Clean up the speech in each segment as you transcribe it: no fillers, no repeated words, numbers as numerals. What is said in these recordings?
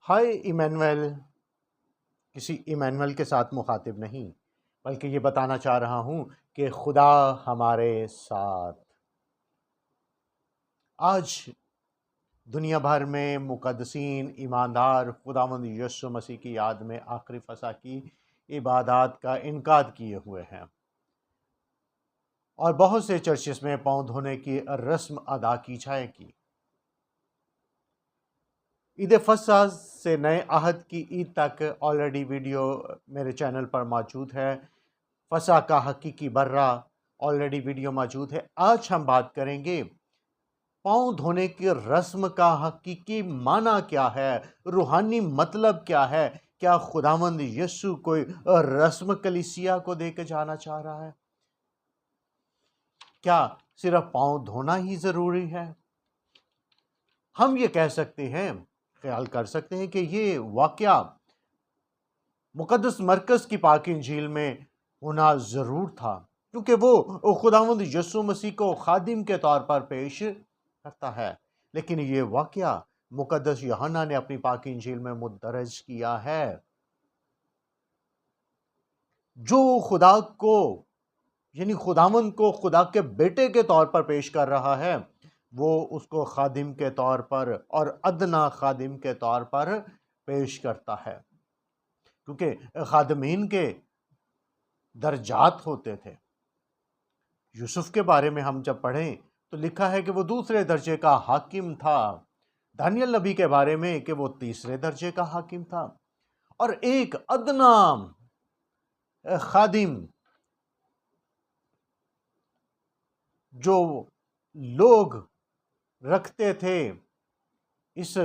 ہائے ایمینویل کسی ایمینویل کے ساتھ مخاطب نہیں، بلکہ یہ بتانا چاہ رہا ہوں کہ خدا ہمارے ساتھ۔ آج دنیا بھر میں مقدسین ایماندار خداوند یسوع مسیح کی یاد میں آخری فسح کی عبادات کا انعقاد کیے ہوئے ہیں، اور بہت سے چرچز میں پاؤں دھونے کی رسم ادا کی جائے گی۔ عید فصح سے نئے عہد کی عید تک آلریڈی ویڈیو میرے چینل پر موجود ہے۔ فصح کا حقیقی برہ آلریڈی ویڈیو موجود ہے۔ آج ہم بات کریں گے پاؤں دھونے کی رسم کا حقیقی معنی کیا ہے، روحانی مطلب کیا ہے۔ کیا خداوند یسوع کوئی رسم کلیسیا کو دے کے جانا چاہ رہا ہے؟ کیا صرف پاؤں دھونا ہی ضروری ہے؟ ہم یہ کہہ سکتے ہیں، خیال کر سکتے ہیں کہ یہ واقعہ مقدس مرکز کی پاک انجیل میں ہونا ضرور تھا، کیونکہ وہ خداوند یسوع مسیح کو خادم کے طور پر پیش کرتا ہے، لیکن یہ واقعہ مقدس یوحنا نے اپنی پاک انجیل میں مندرج کیا ہے۔ جو خدا کو یعنی خداوند کو خدا کے بیٹے کے طور پر پیش کر رہا ہے، وہ اس کو خادم کے طور پر اور ادنا خادم کے طور پر پیش کرتا ہے، کیونکہ خادمین کے درجات ہوتے تھے۔ یوسف کے بارے میں ہم جب پڑھیں تو لکھا ہے کہ وہ دوسرے درجے کا حاکم تھا، دانیل نبی کے بارے میں کہ وہ تیسرے درجے کا حاکم تھا، اور ایک ادنا خادم جو لوگ رکھتے تھے اس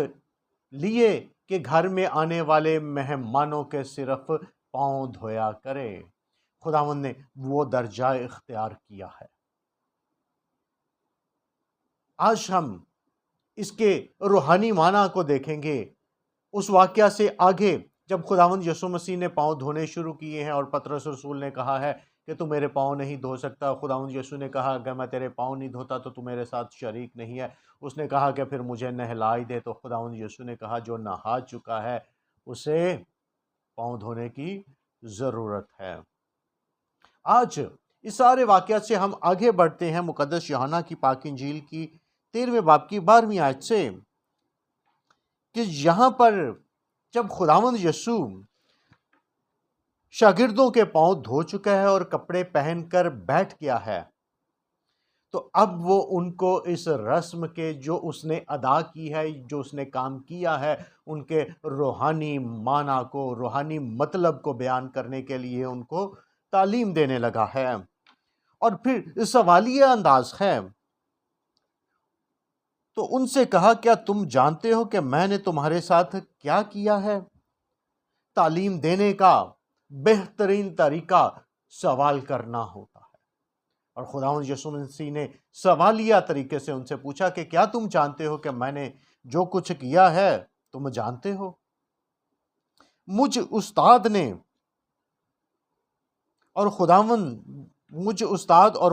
لیے کہ گھر میں آنے والے مہمانوں کے صرف پاؤں دھویا کرے، خداوند نے وہ درجہ اختیار کیا ہے۔ آج ہم اس کے روحانی معنی کو دیکھیں گے، اس واقعہ سے آگے جب خداوند یسوع مسیح نے پاؤں دھونے شروع کیے ہیں اور پطرس رسول نے کہا ہے کہ تو میرے پاؤں نہیں دھو سکتا، خداوند یسوع نے کہا اگر میں تیرے پاؤں نہیں دھوتا تو تو میرے ساتھ شریک نہیں ہے۔ اس نے کہا کہ پھر مجھے نہلائی دے، تو خداوند یسوع نے کہا جو نہا چکا ہے اسے پاؤں دھونے کی ضرورت ہے۔ آج اس سارے واقعات سے ہم آگے بڑھتے ہیں مقدس یوحنا کی پاک انجیل کی 13ویں باب کی 12ویں آیت سے، کہ یہاں پر جب خداوند یسوع شاگردوں کے پاؤں دھو چکا ہے اور کپڑے پہن کر بیٹھ گیا ہے، تو اب وہ ان کو اس رسم کے جو اس نے ادا کی ہے، جو اس نے کام کیا ہے، ان کے روحانی معنی کو، روحانی مطلب کو بیان کرنے کے لیے ان کو تعلیم دینے لگا ہے۔ اور پھر سوالیہ انداز ہے، تو ان سے کہا کیا تم جانتے ہو کہ میں نے تمہارے ساتھ کیا کیا ہے؟ تعلیم دینے کا بہترین طریقہ سوال کرنا ہوتا ہے، اور خداوند یسوع مسیح نے سوالیہ طریقے سے ان سے پوچھا کہ کیا تم جانتے ہو کہ میں نے جو کچھ کیا ہے تم جانتے ہو؟ مجھ استاد اور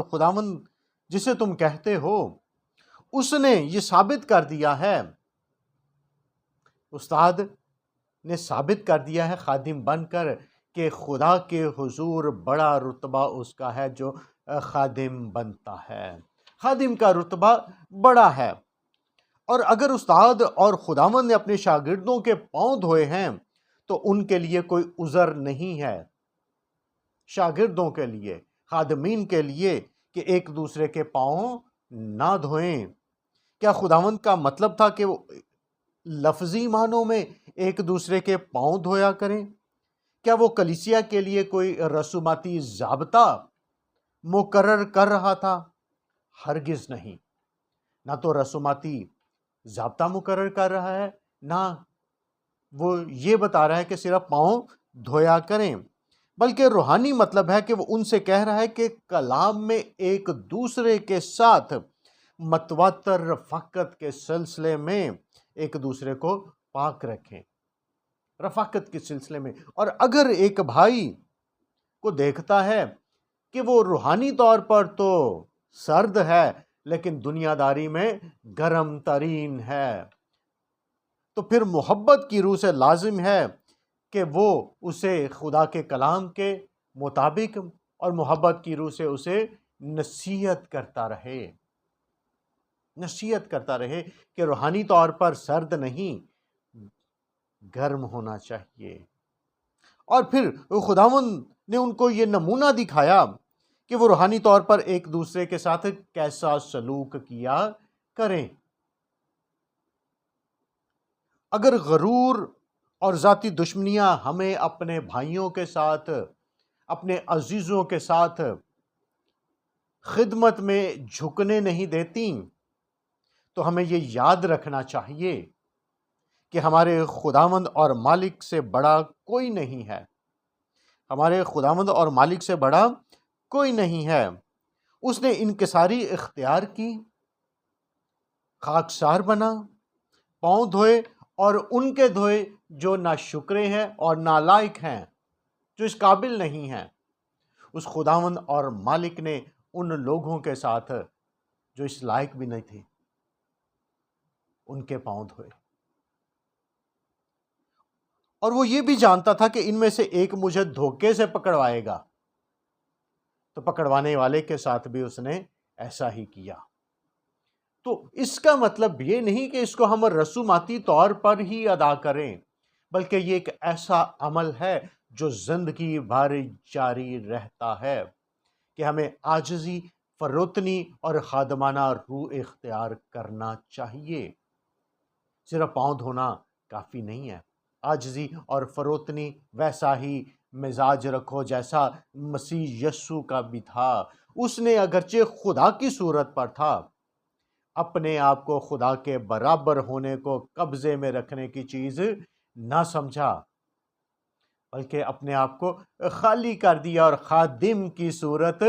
خداوند جسے تم کہتے ہو، اس نے یہ ثابت کر دیا ہے، استاد نے ثابت کر دیا ہے خادم بن کر کہ خدا کے حضور بڑا رتبہ اس کا ہے جو خادم بنتا ہے۔ خادم کا رتبہ بڑا ہے، اور اگر استاد اور خداوند نے اپنے شاگردوں کے پاؤں دھوئے ہیں تو ان کے لیے کوئی عذر نہیں ہے، شاگردوں کے لیے، خادمین کے لیے، کہ ایک دوسرے کے پاؤں نہ دھوئیں۔ کیا خداوند کا مطلب تھا کہ وہ لفظی معنوں میں ایک دوسرے کے پاؤں دھویا کریں؟ کیا وہ کلیسیا کے لیے کوئی رسوماتی ضابطہ مقرر کر رہا تھا؟ ہرگز نہیں، نہ تو رسوماتی ضابطہ مقرر کر رہا ہے، نہ وہ یہ بتا رہا ہے کہ صرف پاؤں دھویا کریں، بلکہ روحانی مطلب ہے کہ وہ ان سے کہہ رہا ہے کہ کلام میں ایک دوسرے کے ساتھ متواتر رفاقت کے سلسلے میں ایک دوسرے کو پاک رکھیں، رفاقت کے سلسلے میں۔ اور اگر ایک بھائی کو دیکھتا ہے کہ وہ روحانی طور پر تو سرد ہے لیکن دنیا داری میں گرم ترین ہے، تو پھر محبت کی روح سے لازم ہے کہ وہ اسے خدا کے کلام کے مطابق اور محبت کی روح سے اسے نصیحت کرتا رہے، نصیحت کرتا رہے کہ روحانی طور پر سرد نہیں، گرم ہونا چاہیے۔ اور پھر خداوند نے ان کو یہ نمونہ دکھایا کہ وہ روحانی طور پر ایک دوسرے کے ساتھ کیسا سلوک کیا کریں۔ اگر غرور اور ذاتی دشمنیاں ہمیں اپنے بھائیوں کے ساتھ، اپنے عزیزوں کے ساتھ خدمت میں جھکنے نہیں دیتی، تو ہمیں یہ یاد رکھنا چاہیے کہ ہمارے خداوند اور مالک سے بڑا کوئی نہیں ہے، ہمارے خداوند اور مالک سے بڑا کوئی نہیں ہے۔ اس نے انکساری اختیار کی، خاکسار بنا، پاؤں دھوئے اور ان کے دھوئے جو ناشکرے ہیں اور نالائق ہیں، جو اس قابل نہیں ہیں۔ اس خداوند اور مالک نے ان لوگوں کے ساتھ جو اس لائق بھی نہیں تھے، ان کے پاؤں دھوئے، اور وہ یہ بھی جانتا تھا کہ ان میں سے ایک مجھے دھوکے سے پکڑوائے گا، تو پکڑوانے والے کے ساتھ بھی اس نے ایسا ہی کیا۔ تو اس کا مطلب یہ نہیں کہ اس کو ہم رسوماتی طور پر ہی ادا کریں، بلکہ یہ ایک ایسا عمل ہے جو زندگی بھر جاری رہتا ہے کہ ہمیں عاجزی، فروتنی اور خادمانہ روح اختیار کرنا چاہیے۔ صرف پاؤں دھونا کافی نہیں ہے، عاجزی اور فروتنی ویسا ہی مزاج رکھو جیسا مسیح یسوع کا بھی تھا۔ اس نے اگرچہ خدا کی صورت پر تھا، اپنے آپ کو خدا کے برابر ہونے کو قبضے میں رکھنے کی چیز نہ سمجھا، بلکہ اپنے آپ کو خالی کر دیا اور خادم کی صورت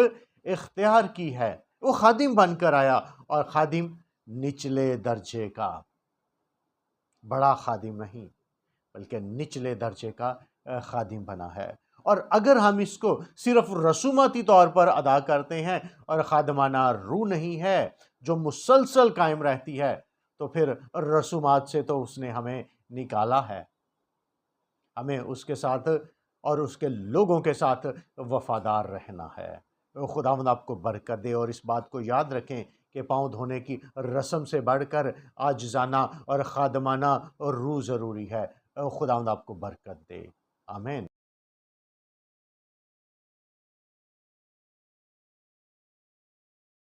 اختیار کی ہے۔ وہ خادم بن کر آیا، اور خادم نچلے درجے کا، بڑا خادم نہیں بلکہ نچلے درجے کا خادم بنا ہے۔ اور اگر ہم اس کو صرف رسوماتی طور پر ادا کرتے ہیں اور خادمانہ روح نہیں ہے جو مسلسل قائم رہتی ہے، تو پھر رسومات سے تو اس نے ہمیں نکالا ہے۔ ہمیں اس کے ساتھ اور اس کے لوگوں کے ساتھ وفادار رہنا ہے۔ خداوند آپ کو برکت دے، اور اس بات کو یاد رکھیں کہ پاؤں دھونے کی رسم سے بڑھ کر عاجزانہ اور خادمانہ روح ضروری ہے۔ خداوند آپ کو برکت دے، آمین۔